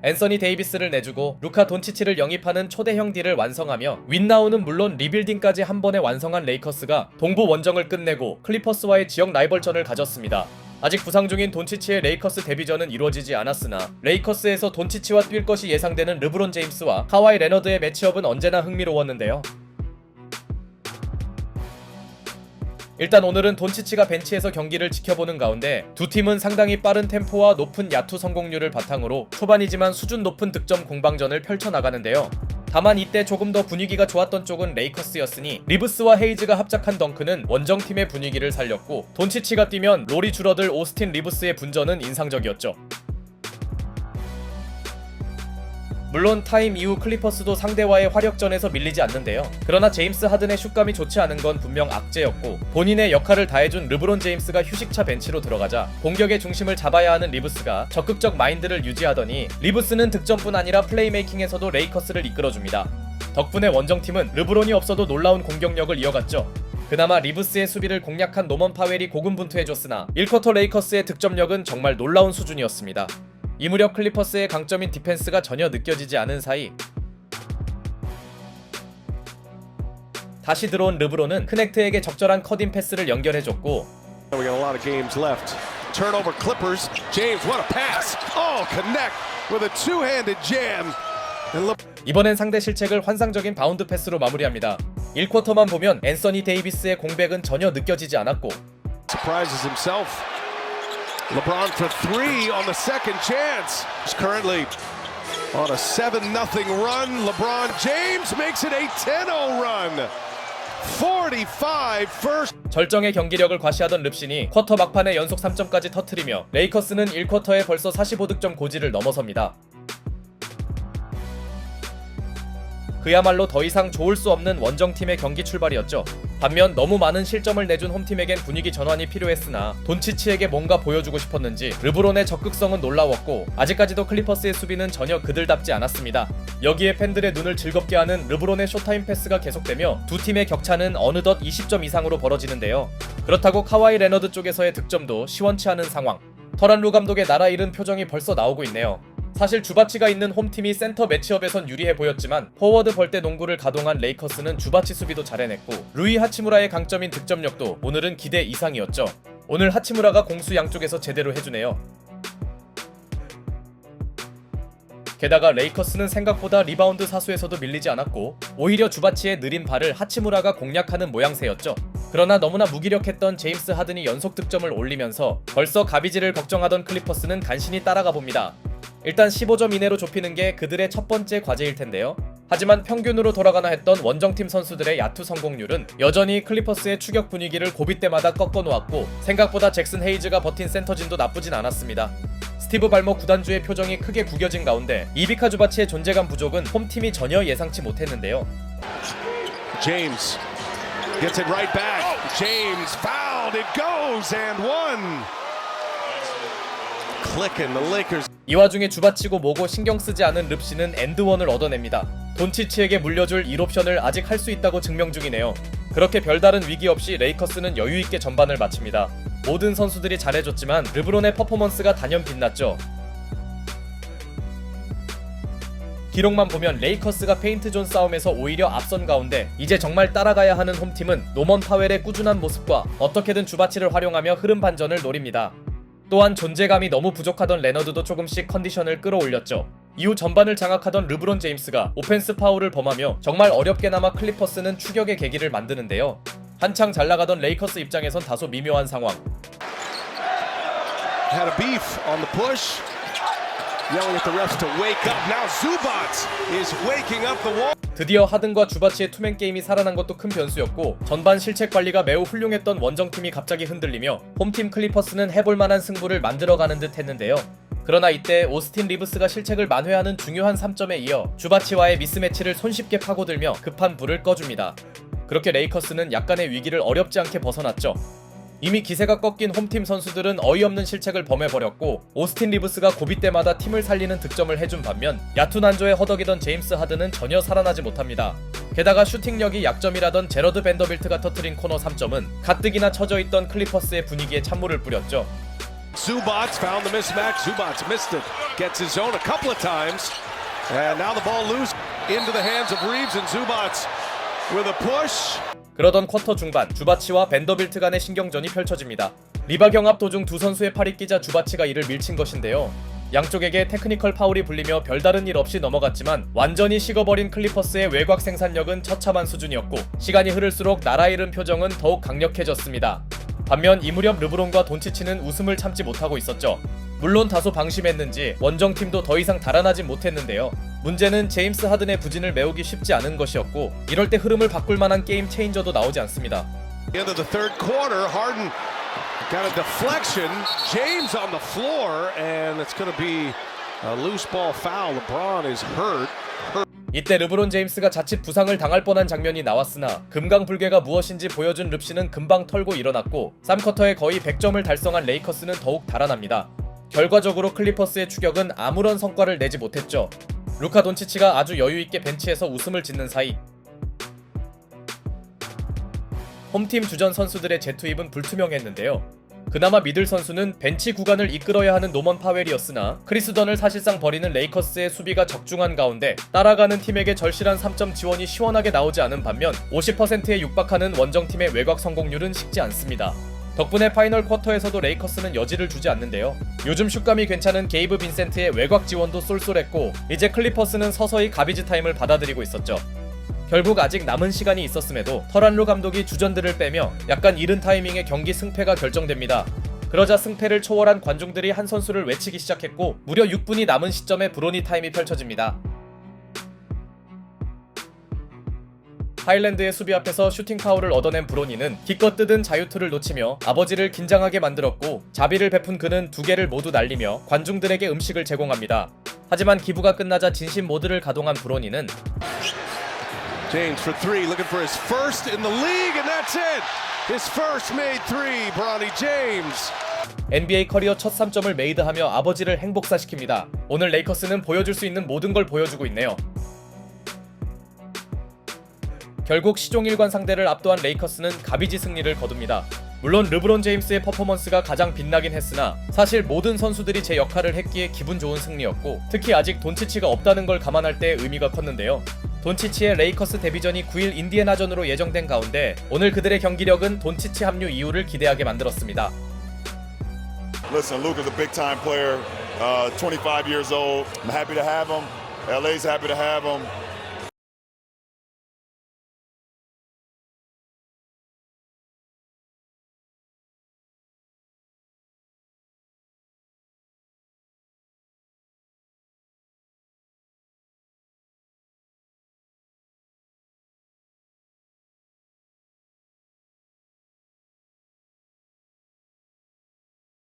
앤서니 데이비스를 내주고 루카 돈치치를 영입하는 초대형 딜을 완성하며 윈나우는 물론 리빌딩까지 한 번에 완성한 레이커스가 동부 원정을 끝내고 클리퍼스와의 지역 라이벌전을 가졌습니다. 아직 부상 중인 돈치치의 레이커스 데뷔전은 이루어지지 않았으나 레이커스에서 돈치치와 뛸 것이 예상되는 르브론 제임스와 카와이 레너드의 매치업은 언제나 흥미로웠는데요. 일단 오늘은 돈치치가 벤치에서 경기를 지켜보는 가운데 두 팀은 상당히 빠른 템포와 높은 야투 성공률을 바탕으로 초반이지만 수준 높은 득점 공방전을 펼쳐나가는데요. 다만 이때 조금 더 분위기가 좋았던 쪽은 레이커스였으니 리브스와 헤이즈가 합작한 덩크는 원정팀의 분위기를 살렸고 돈치치가 뛰면 롤이 줄어들 오스틴 리브스의 분전은 인상적이었죠. 물론 타임 이후 클리퍼스도 상대와의 화력전에서 밀리지 않는데요. 그러나 제임스 하든의 슛감이 좋지 않은 건 분명 악재였고 본인의 역할을 다해준 르브론 제임스가 휴식차 벤치로 들어가자 공격의 중심을 잡아야 하는 리브스가 적극적 마인드를 유지하더니 리브스는 득점뿐 아니라 플레이메이킹에서도 레이커스를 이끌어줍니다. 덕분에 원정팀은 르브론이 없어도 놀라운 공격력을 이어갔죠. 그나마 리브스의 수비를 공략한 노먼 파웰이 고군분투해줬으나 1쿼터 레이커스의 득점력은 정말 놀라운 수준이었습니다. 이 무렵 클리퍼스의 강점인 디펜스가 전혀 느껴지지 않은 사이 다시 들어온 르브론은 크넥트에게 적절한 컷인 패스를 연결해줬고 We got a lot of games left. Turnover Clippers. James, what a pass. Oh, connect with a two-handed jam. 이번엔 상대 실책을 환상적인 바운드 패스로 마무리합니다. 1쿼터만 보면 앤서니 데이비스의 공백은 전혀 느껴지지 않았고 Surprises himself. LeBron for three on the second chance. He's currently on a 7-0 run. LeBron James makes it a 10-0 run. 45 first. 절정의 경기력을 과시하던 릅신이 쿼터 막판에 연속 3점까지 터트리며 레이커스는 1쿼터에 벌써 45득점 고지를 넘어섭니다. 그야말로 더 이상 좋을 수 없는 원정팀의 경기 출발이었죠. 반면 너무 많은 실점을 내준 홈팀에겐 분위기 전환이 필요했으나 돈치치에게 뭔가 보여주고 싶었는지 르브론의 적극성은 놀라웠고 아직까지도 클리퍼스의 수비는 전혀 그들답지 않았습니다. 여기에 팬들의 눈을 즐겁게 하는 르브론의 쇼타임 패스가 계속되며 두 팀의 격차는 어느덧 20점 이상으로 벌어지는데요. 그렇다고 카와이 레너드 쪽에서의 득점도 시원치 않은 상황. 터란루 감독의 나라 잃은 표정이 벌써 나오고 있네요. 사실 주바치가 있는 홈팀이 센터 매치업에선 유리해 보였지만 포워드 벌떼 농구를 가동한 레이커스는 주바치 수비도 잘해냈고 루이 하치무라의 강점인 득점력도 오늘은 기대 이상이었죠. 오늘 하치무라가 공수 양쪽에서 제대로 해주네요. 게다가 레이커스는 생각보다 리바운드 사수에서도 밀리지 않았고 오히려 주바치의 느린 발을 하치무라가 공략하는 모양새였죠. 그러나 너무나 무기력했던 제임스 하든이 연속 득점을 올리면서 벌써 가비지를 걱정하던 클리퍼스는 간신히 따라가 봅니다. 일단 15점 이내로 좁히는 게 그들의 첫 번째 과제일 텐데요. 하지만 평균으로 돌아가나 했던 원정팀 선수들의 야투 성공률은 여전히 클리퍼스의 추격 분위기를 고비 때마다 꺾어놓았고 생각보다 잭슨 헤이즈가 버틴 센터진도 나쁘진 않았습니다. 스티브 발머 구단주의 표정이 크게 구겨진 가운데 이비카 주바치의 존재감 부족은 홈팀이 전혀 예상치 못했는데요. James gets it right back. James fouled. It goes and one. Clicking the Lakers. 이 와중에 주바치고 뭐고 신경 쓰지 않은 릅신은 엔드원을 얻어냅니다. 돈치치에게 물려줄 1옵션을 아직 할 수 있다고 증명 중이네요. 그렇게 별다른 위기 없이 레이커스는 여유있게 전반을 마칩니다. 모든 선수들이 잘해줬지만 르브론의 퍼포먼스가 단연 빛났죠. 기록만 보면 레이커스가 페인트존 싸움에서 오히려 앞선 가운데 이제 정말 따라가야 하는 홈팀은 노먼 파웰의 꾸준한 모습과 어떻게든 주바치를 활용하며 흐름 반전을 노립니다. 또한 존재감이 너무 부족하던 레너드도 조금씩 컨디션을 끌어올렸죠. 이후 전반을 장악하던 르브론 제임스가 오펜스 파울을 범하며 정말 어렵게나마 클리퍼스는 추격의 계기를 만드는데요. 한창 잘나가던 레이커스 입장에선 다소 미묘한 상황. Had a beef on the push. Yelling at the refs to wake up. Now Zubac is waking up the wall. 드디어 하든과 주바치의 투맨 게임이 살아난 것도 큰 변수였고 전반 실책 관리가 매우 훌륭했던 원정팀이 갑자기 흔들리며 홈팀 클리퍼스는 해볼만한 승부를 만들어가는 듯 했는데요. 그러나 이때 오스틴 리브스가 실책을 만회하는 중요한 3점에 이어 주바치와의 미스매치를 손쉽게 파고들며 급한 불을 꺼줍니다. 그렇게 레이커스는 약간의 위기를 어렵지 않게 벗어났죠. 이미 기세가 꺾인 홈팀 선수들은 어이없는 실책을 범해버렸고 오스틴 리브스가 고비 때마다 팀을 살리는 득점을 해준 반면 야투 난조에 허덕이던 제임스 하든은 전혀 살아나지 못합니다. 게다가 슈팅력이 약점이라던 제러드 밴더빌트가 터뜨린 코너 3점은 가뜩이나 처져있던 클리퍼스의 분위기에 찬물을 뿌렸죠. Zubac found the mismatch. Zubac missed it. Gets his zone a couple of times. And now the ball loose into the hands of Reeves and Zubac with a push. 그러던 쿼터 중반 주바치와 벤더빌트 간의 신경전이 펼쳐집니다. 리바 경합 도중 두 선수의 팔이 끼자 주바치가 이를 밀친 것인데요. 양쪽에게 테크니컬 파울이 불리며 별다른 일 없이 넘어갔지만 완전히 식어버린 클리퍼스의 외곽 생산력은 처참한 수준이었고 시간이 흐를수록 나라 잃은 표정은 더욱 강력해졌습니다. 반면 이 무렵 르브론과 돈치치는 웃음을 참지 못하고 있었죠. 물론 다소 방심했는지 원정팀도 더 이상 달아나진 못했는데요. 문제는 제임스 하든의 부진을 메우기 쉽지 않은 것이었고 이럴 때 흐름을 바꿀 만한 게임 체인저도 나오지 않습니다. Into the third quarter, Harden got a deflection. James on the floor, and it's going to be a loose ball foul. LeBron is hurt. 이때 르브론 제임스가 자칫 부상을 당할 뻔한 장면이 나왔으나 금강불개가 무엇인지 보여준 릅시는 금방 털고 일어났고 3쿼터에 거의 100점을 달성한 레이커스는 더욱 달아납니다. 결과적으로 클리퍼스의 추격은 아무런 성과를 내지 못했죠. 루카 돈치치가 아주 여유있게 벤치에서 웃음을 짓는 사이 홈팀 주전 선수들의 재투입은 불투명했는데요. 그나마 믿을 선수는 벤치 구간을 이끌어야 하는 노먼 파웰이었으나 크리스 던을 사실상 버리는 레이커스의 수비가 적중한 가운데 따라가는 팀에게 절실한 3점 지원이 시원하게 나오지 않은 반면 50%에 육박하는 원정팀의 외곽 성공률은 식지 않습니다. 덕분에 파이널 쿼터에서도 레이커스는 여지를 주지 않는데요. 요즘 슛감이 괜찮은 게이브 빈센트의 외곽 지원도 쏠쏠했고 이제 클리퍼스는 서서히 가비지 타임을 받아들이고 있었죠. 결국 아직 남은 시간이 있었음에도 터란루 감독이 주전들을 빼며 약간 이른 타이밍에 경기 승패가 결정됩니다. 그러자 승패를 초월한 관중들이 한 선수를 외치기 시작했고 무려 6분이 남은 시점에 브로니 타임이 펼쳐집니다. 하일랜드의 수비 앞에서 슈팅 파울을 얻어낸 브로니는 기껏 뜯은 자유투를 놓치며 아버지를 긴장하게 만들었고 자비를 베푼 그는 두 개를 모두 날리며 관중들에게 음식을 제공합니다. 하지만 기부가 끝나자 진심 모드를 가동한 브로니는 James for three, looking for his first in the league, and that's it. His first made three, Bronny James. NBA 커리어 첫 3점을 메이드하며 아버지를 행복사시킵니다. 오늘 레이커스는 보여줄 수 있는 모든 걸 보여주고 있네요. 결국 시종일관 상대를 압도한 레이커스는 가비지 승리를 거둡니다. 물론 르브론 제임스의 퍼포먼스가 가장 빛나긴 했으나 사실 모든 선수들이 제 역할을 했기에 기분 좋은 승리였고 특히 아직 돈치치가 없다는 걸 감안할 때 의미가 컸는데요. 돈치치의 레이커스 데뷔전이 9일 인디애나전으로 예정된 가운데 오늘 그들의 경기력은 돈치치 합류 이후를 기대하게 만들었습니다. Listen, Luka's a big-time player, 25 years old. I'm happy to have him. LA's happy to have him.